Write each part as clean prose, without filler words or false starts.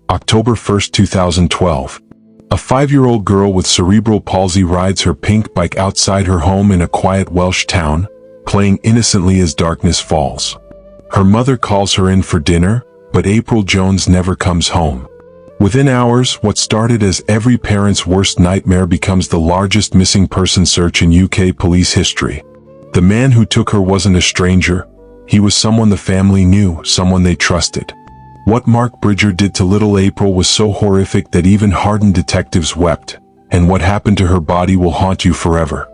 October 1, 2012. A 5-year-old girl with cerebral palsy rides her pink bike outside her home in a quiet Welsh town, playing innocently as darkness falls. Her mother calls her in for dinner, but April Jones never comes home. Within hours, what started as every parent's worst nightmare becomes the largest missing person search in UK police history. The man who took her wasn't a stranger. He was someone the family knew, someone they trusted. What Mark Bridger did to little April was so horrific that even hardened detectives wept, and what happened to her body will haunt you forever.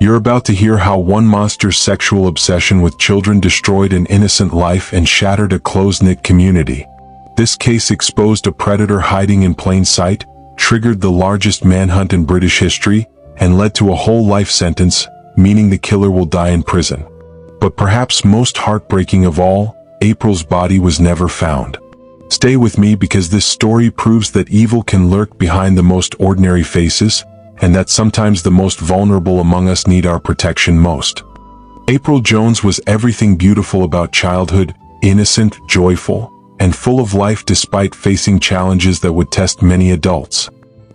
You're about to hear how one monster's sexual obsession with children destroyed an innocent life and shattered a close-knit community. This case exposed a predator hiding in plain sight, triggered the largest manhunt in British history, and led to a whole life sentence, meaning the killer will die in prison. But perhaps most heartbreaking of all, April's body was never found. Stay with me because this story proves that evil can lurk behind the most ordinary faces, and that sometimes the most vulnerable among us need our protection most. April Jones was everything beautiful about childhood, innocent, joyful, and full of life despite facing challenges that would test many adults.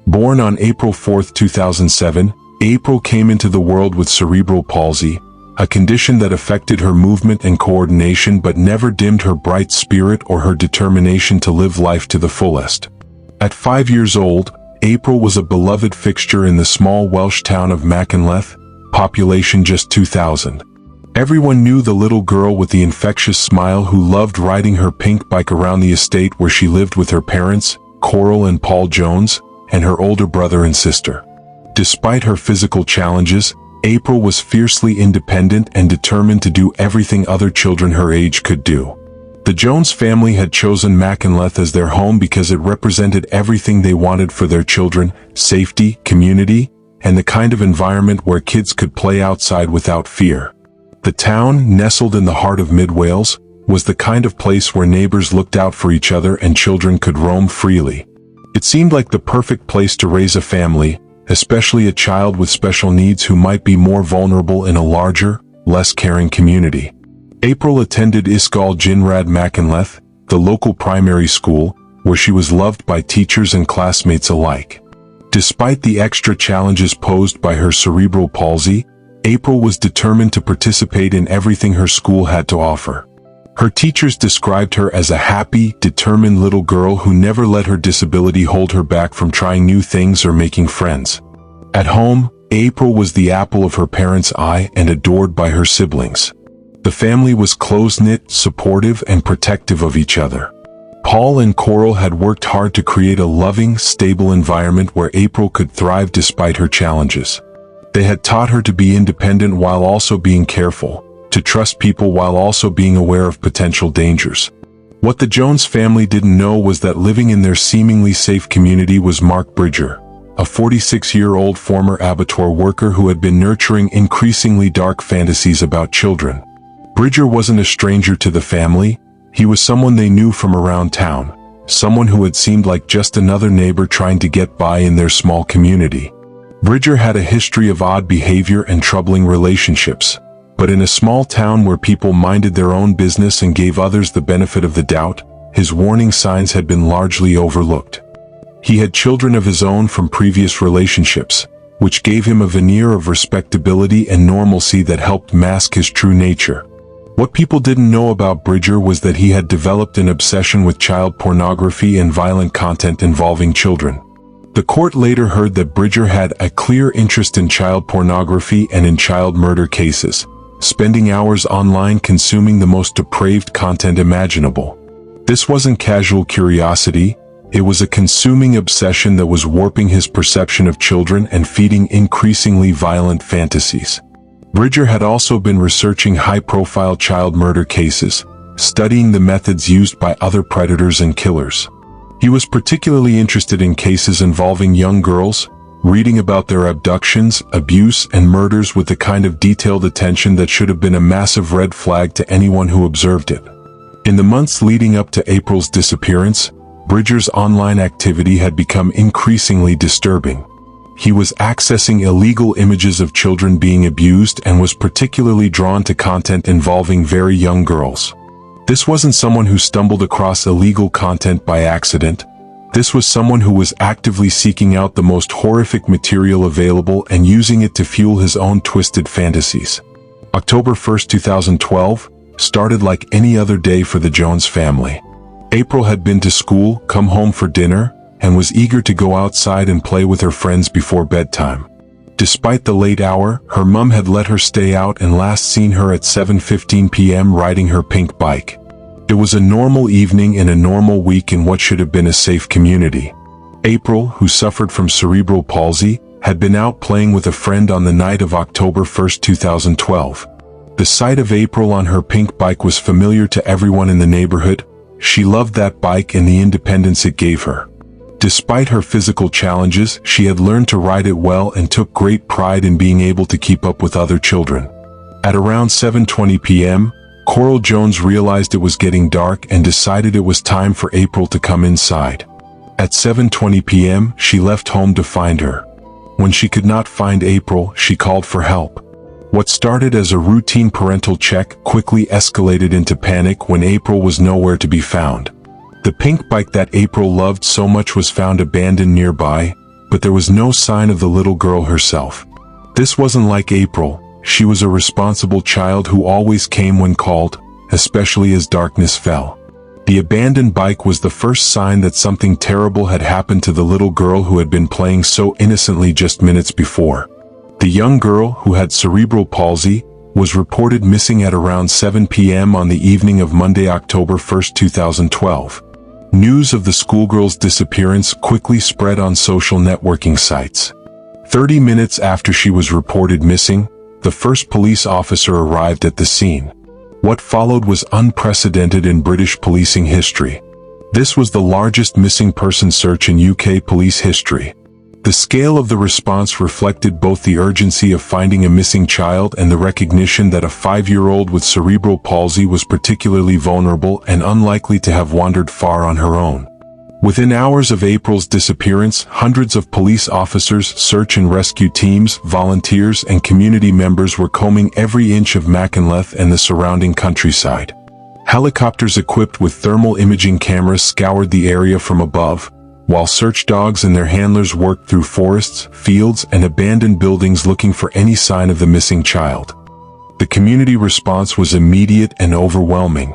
Born on April 4, 2007, April came into the world with cerebral palsy, a condition that affected her movement and coordination but never dimmed her bright spirit or her determination to live life to the fullest. At 5 years old, April was a beloved fixture in the small Welsh town of Machynlleth, population just 2,000. Everyone knew the little girl with the infectious smile who loved riding her pink bike around the estate where she lived with her parents, Coral and Paul Jones, and her older brother and sister. Despite her physical challenges, April was fiercely independent and determined to do everything other children her age could do. The Jones family had chosen Machynlleth as their home because it represented everything they wanted for their children: safety, community, and the kind of environment where kids could play outside without fear. The town, nestled in the heart of mid-Wales, was the kind of place where neighbors looked out for each other and children could roam freely. It seemed like the perfect place to raise a family, especially a child with special needs who might be more vulnerable in a larger, less caring community. April attended Ysgol Gynradd Machynlleth, the local primary school, where she was loved by teachers and classmates alike. Despite the extra challenges posed by her cerebral palsy, April was determined to participate in everything her school had to offer. Her teachers described her as a happy, determined little girl who never let her disability hold her back from trying new things or making friends. At home, April was the apple of her parents' eye and adored by her siblings. The family was close-knit, supportive, and protective of each other. Paul and Coral had worked hard to create a loving, stable environment where April could thrive despite her challenges. They had taught her to be independent while also being careful, to trust people while also being aware of potential dangers. What the Jones family didn't know was that living in their seemingly safe community was Mark Bridger, a 46-year-old former abattoir worker who had been nurturing increasingly dark fantasies about children. Bridger wasn't a stranger to the family. He was someone they knew from around town, someone who had seemed like just another neighbor trying to get by in their small community. Bridger had a history of odd behavior and troubling relationships, but in a small town where people minded their own business and gave others the benefit of the doubt, his warning signs had been largely overlooked. He had children of his own from previous relationships, which gave him a veneer of respectability and normalcy that helped mask his true nature. What people didn't know about Bridger was that he had developed an obsession with child pornography and violent content involving children. The court later heard that Bridger had a clear interest in child pornography and in child murder cases, spending hours online consuming the most depraved content imaginable. This wasn't casual curiosity, it was a consuming obsession that was warping his perception of children and feeding increasingly violent fantasies. Bridger had also been researching high-profile child murder cases, studying the methods used by other predators and killers. He was particularly interested in cases involving young girls, reading about their abductions, abuse, and murders with the kind of detailed attention that should have been a massive red flag to anyone who observed it. In the months leading up to April's disappearance, Bridger's online activity had become increasingly disturbing. He was accessing illegal images of children being abused and was particularly drawn to content involving very young girls. This wasn't someone who stumbled across illegal content by accident. This was someone who was actively seeking out the most horrific material available and using it to fuel his own twisted fantasies. October 1, 2012, started like any other day for the Jones family. April had been to school, come home for dinner, and was eager to go outside and play with her friends before bedtime. Despite the late hour, her mom had let her stay out and last seen her at 7:15 p.m. riding her pink bike. It was a normal evening in a normal week in what should have been a safe community. April, who suffered from cerebral palsy, had been out playing with a friend on the night of October 1, 2012. The sight of April on her pink bike was familiar to everyone in the neighborhood. She loved that bike and the independence it gave her. Despite her physical challenges, she had learned to ride it well and took great pride in being able to keep up with other children. At around 7:20 p.m., Coral Jones realized it was getting dark and decided it was time for April to come inside. At 7:20 p.m., she left home to find her. When she could not find April, she called for help. What started as a routine parental check quickly escalated into panic when April was nowhere to be found. The pink bike that April loved so much was found abandoned nearby, but there was no sign of the little girl herself. This wasn't like April. She was a responsible child who always came when called, especially as darkness fell. The abandoned bike was the first sign that something terrible had happened to the little girl who had been playing so innocently just minutes before. The young girl, who had cerebral palsy, was reported missing at around 7 p.m. on the evening of Monday, October 1, 2012. News of the schoolgirl's disappearance quickly spread on social networking sites. 30 minutes after she was reported missing, the first police officer arrived at the scene. What followed was unprecedented in British policing history. This was the largest missing person search in UK police history. The scale of the response reflected both the urgency of finding a missing child and the recognition that a 5-year-old with cerebral palsy was particularly vulnerable and unlikely to have wandered far on her own. Within hours of April's disappearance, hundreds of police officers, search and rescue teams, volunteers, and community members were combing every inch of Mackinac and the surrounding countryside. Helicopters equipped with thermal imaging cameras scoured the area from above, while search dogs and their handlers worked through forests, fields, and abandoned buildings looking for any sign of the missing child. The community response was immediate and overwhelming.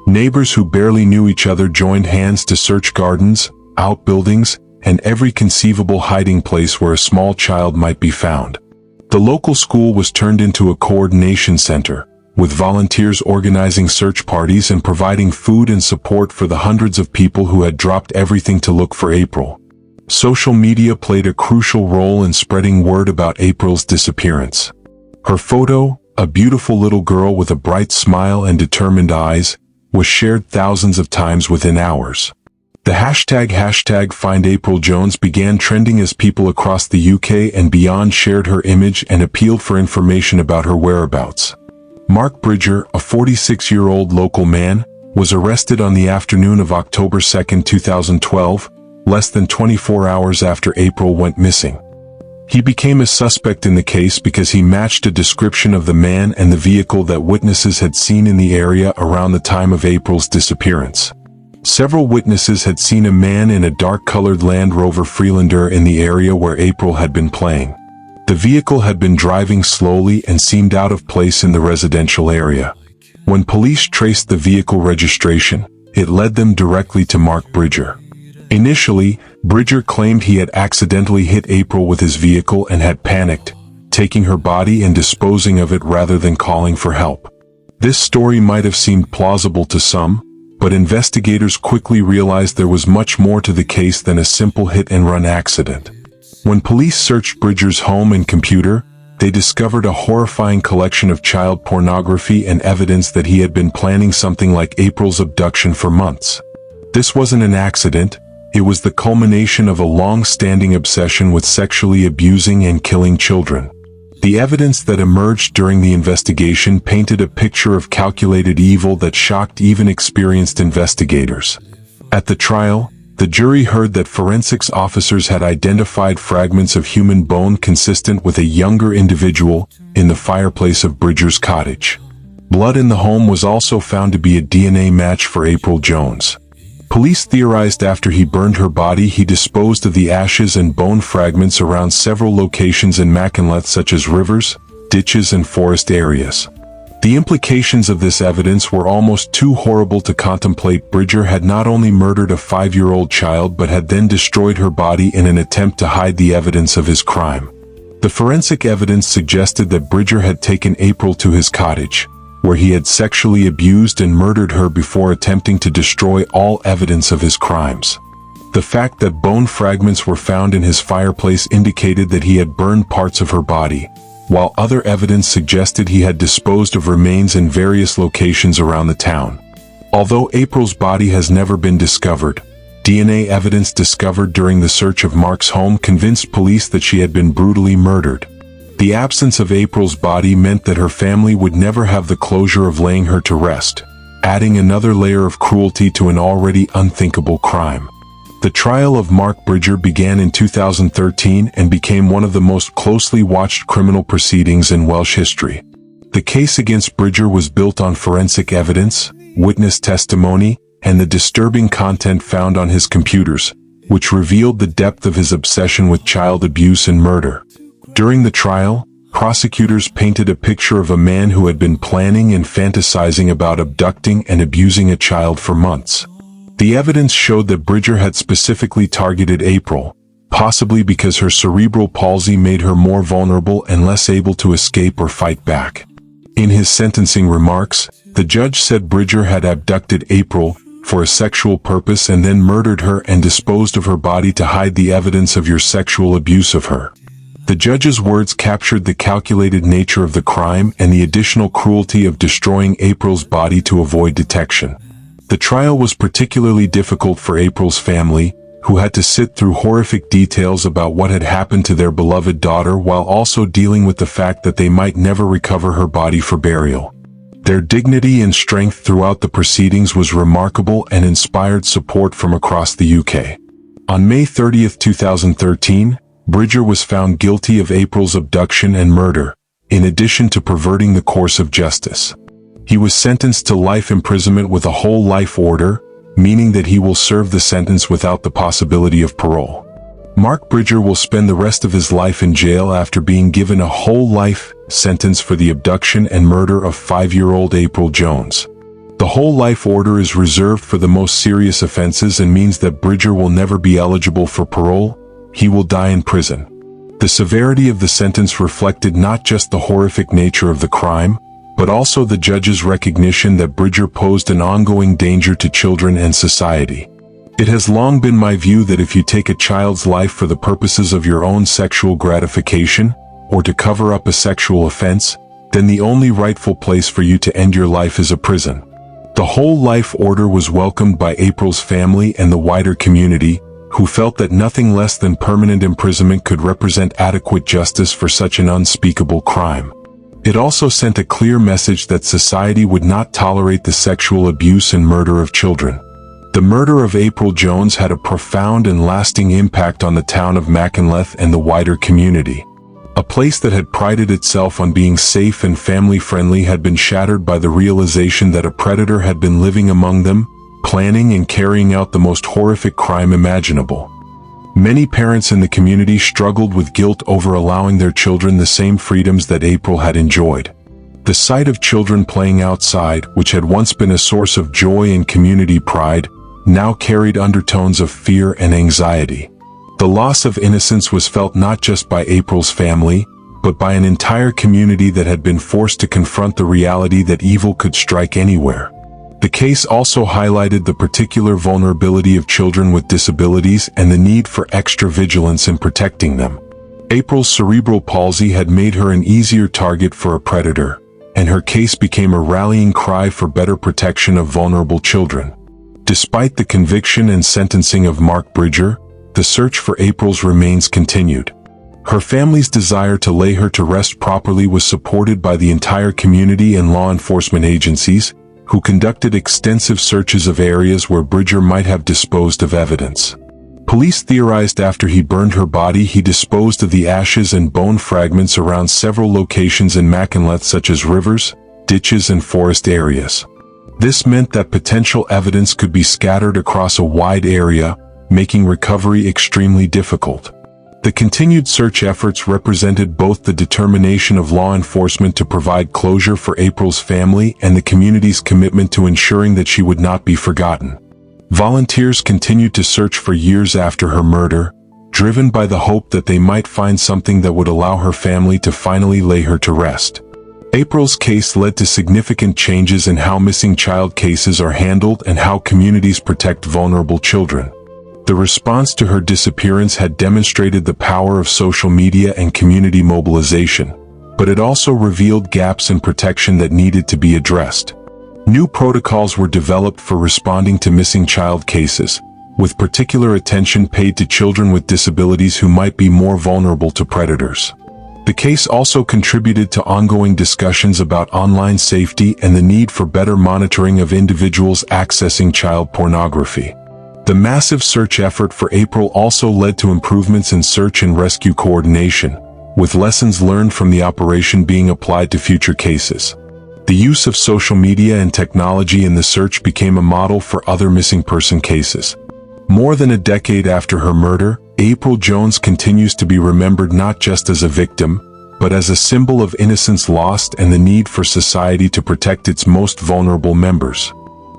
Neighbors who barely knew each other joined hands to search gardens, outbuildings, and every conceivable hiding place where a small child might be found. The local school was turned into a coordination center, with volunteers organizing search parties and providing food and support for the hundreds of people who had dropped everything to look for April. Social media played a crucial role in spreading word about April's disappearance. Her photo, a beautiful little girl with a bright smile and determined eyes, was shared thousands of times within hours. The hashtag #FindAprilJones began trending as people across the UK and beyond shared her image and appealed for information about her whereabouts. Mark Bridger, a 46-year-old local man, was arrested on the afternoon of October 2, 2012, less than 24 hours after April went missing. He became a suspect in the case because he matched a description of the man and the vehicle that witnesses had seen in the area around the time of April's disappearance. Several witnesses had seen a man in a dark-colored Land Rover Freelander in the area where April had been playing. The vehicle had been driving slowly and seemed out of place in the residential area. When police traced the vehicle registration, it led them directly to Mark Bridger. Initially, Bridger claimed he had accidentally hit April with his vehicle and had panicked, taking her body and disposing of it rather than calling for help. This story might have seemed plausible to some, but investigators quickly realized there was much more to the case than a simple hit-and-run accident. When police searched Bridger's home and computer, they discovered a horrifying collection of child pornography and evidence that he had been planning something like April's abduction for months. This wasn't an accident. It was the culmination of a long-standing obsession with sexually abusing and killing children. The evidence that emerged during the investigation painted a picture of calculated evil that shocked even experienced investigators. At the trial, the jury heard that forensics officers had identified fragments of human bone consistent with a younger individual in the fireplace of Bridger's cottage. Blood in the home was also found to be a DNA match for April Jones. Police theorized after he burned her body he disposed of the ashes and bone fragments around several locations in Machynlleth such as rivers, ditches and forest areas. The implications of this evidence were almost too horrible to contemplate. Bridger had not only murdered a 5-year-old child but had then destroyed her body in an attempt to hide the evidence of his crime. The forensic evidence suggested that Bridger had taken April to his cottage, where he had sexually abused and murdered her before attempting to destroy all evidence of his crimes. The fact that bone fragments were found in his fireplace indicated that he had burned parts of her body, while other evidence suggested he had disposed of remains in various locations around the town. Although April's body has never been discovered, DNA evidence discovered during the search of Mark's home convinced police that she had been brutally murdered. The absence of April's body meant that her family would never have the closure of laying her to rest, adding another layer of cruelty to an already unthinkable crime. The trial of Mark Bridger began in 2013 and became one of the most closely watched criminal proceedings in Welsh history. The case against Bridger was built on forensic evidence, witness testimony, and the disturbing content found on his computers, which revealed the depth of his obsession with child abuse and murder. During the trial, prosecutors painted a picture of a man who had been planning and fantasizing about abducting and abusing a child for months. The evidence showed that Bridger had specifically targeted April, possibly because her cerebral palsy made her more vulnerable and less able to escape or fight back. In his sentencing remarks, the judge said Bridger had abducted April for a sexual purpose and then murdered her and disposed of her body to hide the evidence of your sexual abuse of her. The judge's words captured the calculated nature of the crime and the additional cruelty of destroying April's body to avoid detection. The trial was particularly difficult for April's family, who had to sit through horrific details about what had happened to their beloved daughter while also dealing with the fact that they might never recover her body for burial. Their dignity and strength throughout the proceedings was remarkable and inspired support from across the UK. On May 30, 2013, Bridger was found guilty of April's abduction and murder, in addition to perverting the course of justice. He was sentenced to life imprisonment with a whole life order, meaning that he will serve the sentence without the possibility of parole. Mark Bridger will spend the rest of his life in jail after being given a whole life sentence for the abduction and murder of 5-year-old April Jones. The whole life order is reserved for the most serious offenses and means that Bridger will never be eligible for parole. He will die in prison. The severity of the sentence reflected not just the horrific nature of the crime, but also the judge's recognition that Bridger posed an ongoing danger to children and society. It has long been my view that if you take a child's life for the purposes of your own sexual gratification, or to cover up a sexual offense, then the only rightful place for you to end your life is a prison. The whole life order was welcomed by April's family and the wider community, who felt that nothing less than permanent imprisonment could represent adequate justice for such an unspeakable crime. It also sent a clear message that society would not tolerate the sexual abuse and murder of children. The murder of April Jones had a profound and lasting impact on the town of Machynlleth and the wider community. A place that had prided itself on being safe and family-friendly had been shattered by the realization that a predator had been living among them, planning and carrying out the most horrific crime imaginable. Many parents in the community struggled with guilt over allowing their children the same freedoms that April had enjoyed. The sight of children playing outside, which had once been a source of joy and community pride, now carried undertones of fear and anxiety. The loss of innocence was felt not just by April's family, but by an entire community that had been forced to confront the reality that evil could strike anywhere. The case also highlighted the particular vulnerability of children with disabilities and the need for extra vigilance in protecting them. April's cerebral palsy had made her an easier target for a predator, and her case became a rallying cry for better protection of vulnerable children. Despite the conviction and sentencing of Mark Bridger, the search for April's remains continued. Her family's desire to lay her to rest properly was supported by the entire community and law enforcement agencies, who conducted extensive searches of areas where Bridger might have disposed of evidence. Police theorized after he burned her body he disposed of the ashes and bone fragments around several locations in Machynlleth such as rivers, ditches and forest areas. This meant that potential evidence could be scattered across a wide area, making recovery extremely difficult. The continued search efforts represented both the determination of law enforcement to provide closure for April's family and the community's commitment to ensuring that she would not be forgotten. Volunteers continued to search for years after her murder, driven by the hope that they might find something that would allow her family to finally lay her to rest. April's case led to significant changes in how missing child cases are handled and how communities protect vulnerable children. The response to her disappearance had demonstrated the power of social media and community mobilization, but it also revealed gaps in protection that needed to be addressed. New protocols were developed for responding to missing child cases, with particular attention paid to children with disabilities who might be more vulnerable to predators. The case also contributed to ongoing discussions about online safety and the need for better monitoring of individuals accessing child pornography. The massive search effort for April also led to improvements in search and rescue coordination, with lessons learned from the operation being applied to future cases. The use of social media and technology in the search became a model for other missing person cases. More than a decade after her murder, April Jones continues to be remembered not just as a victim, but as a symbol of innocence lost and the need for society to protect its most vulnerable members.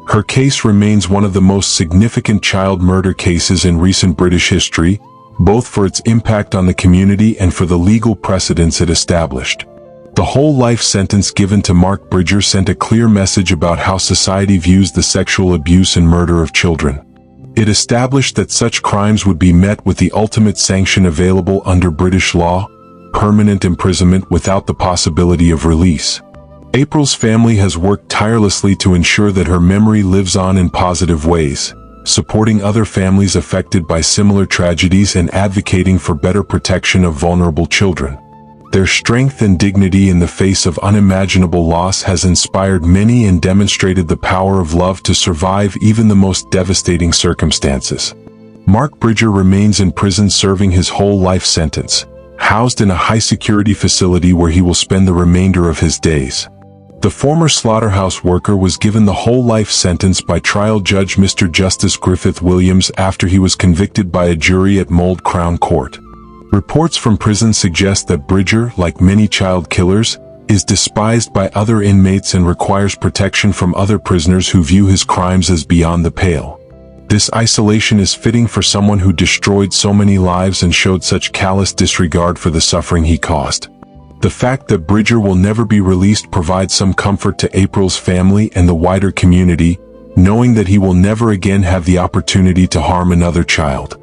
Her case remains one of the most significant child murder cases in recent British history, both for its impact on the community and for the legal precedents it established. The whole life sentence given to Mark Bridger sent a clear message about how society views the sexual abuse and murder of children. It established that such crimes would be met with the ultimate sanction available under British law: permanent imprisonment without the possibility of release. April's family has worked tirelessly to ensure that her memory lives on in positive ways, supporting other families affected by similar tragedies and advocating for better protection of vulnerable children. Their strength and dignity in the face of unimaginable loss has inspired many and demonstrated the power of love to survive even the most devastating circumstances. Mark Bridger remains in prison serving his whole life sentence, housed in a high-security facility where he will spend the remainder of his days. The former slaughterhouse worker was given the whole life sentence by trial judge Mr. Justice Griffith Williams after he was convicted by a jury at Mold Crown Court. Reports from prison suggest that Bridger, like many child killers, is despised by other inmates and requires protection from other prisoners who view his crimes as beyond the pale. This isolation is fitting for someone who destroyed so many lives and showed such callous disregard for the suffering he caused. The fact that Bridger will never be released provides some comfort to April's family and the wider community, knowing that he will never again have the opportunity to harm another child.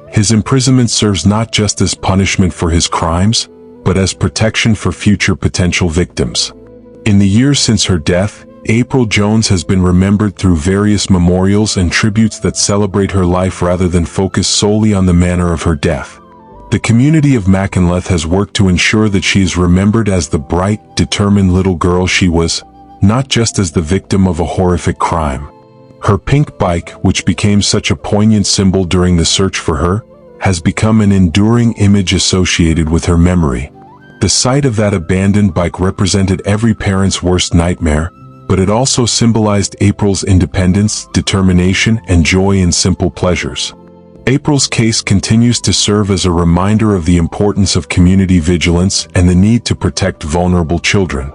His imprisonment serves not just as punishment for his crimes, but as protection for future potential victims. In the years since her death, April Jones has been remembered through various memorials and tributes that celebrate her life rather than focus solely on the manner of her death. The community of Mackinac has worked to ensure that she is remembered as the bright, determined little girl she was, not just as the victim of a horrific crime. Her pink bike, which became such a poignant symbol during the search for her, has become an enduring image associated with her memory. The sight of that abandoned bike represented every parent's worst nightmare, but it also symbolized April's independence, determination, and joy in simple pleasures. April's case continues to serve as a reminder of the importance of community vigilance and the need to protect vulnerable children.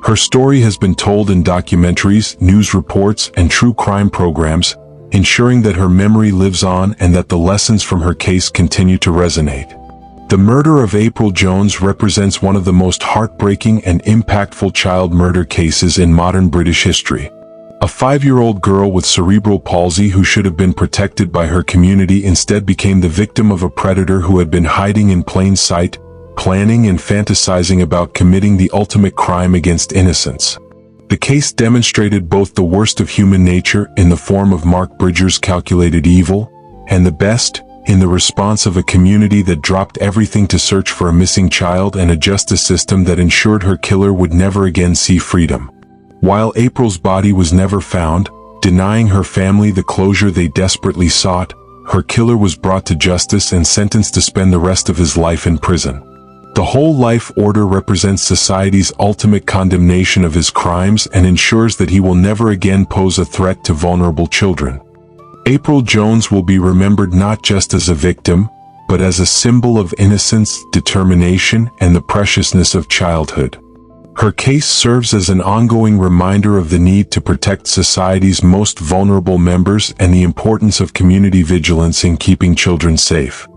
Her story has been told in documentaries, news reports, and true crime programs, ensuring that her memory lives on and that the lessons from her case continue to resonate. The murder of April Jones represents one of the most heartbreaking and impactful child murder cases in modern British history. A 5-year-old girl with cerebral palsy who should have been protected by her community instead became the victim of a predator who had been hiding in plain sight, planning and fantasizing about committing the ultimate crime against innocence. The case demonstrated both the worst of human nature in the form of Mark Bridger's calculated evil, and the best, in the response of a community that dropped everything to search for a missing child and a justice system that ensured her killer would never again see freedom. While April's body was never found, denying her family the closure they desperately sought, her killer was brought to justice and sentenced to spend the rest of his life in prison. The whole life order represents society's ultimate condemnation of his crimes and ensures that he will never again pose a threat to vulnerable children. April Jones will be remembered not just as a victim, but as a symbol of innocence, determination, and the preciousness of childhood. Her case serves as an ongoing reminder of the need to protect society's most vulnerable members and the importance of community vigilance in keeping children safe.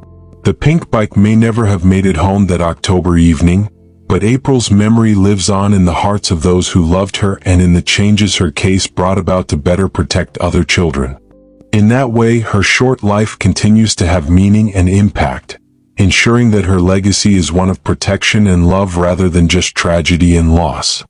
The pink bike may never have made it home that October evening, but April's memory lives on in the hearts of those who loved her and in the changes her case brought about to better protect other children. In that way, her short life continues to have meaning and impact, ensuring that her legacy is one of protection and love rather than just tragedy and loss.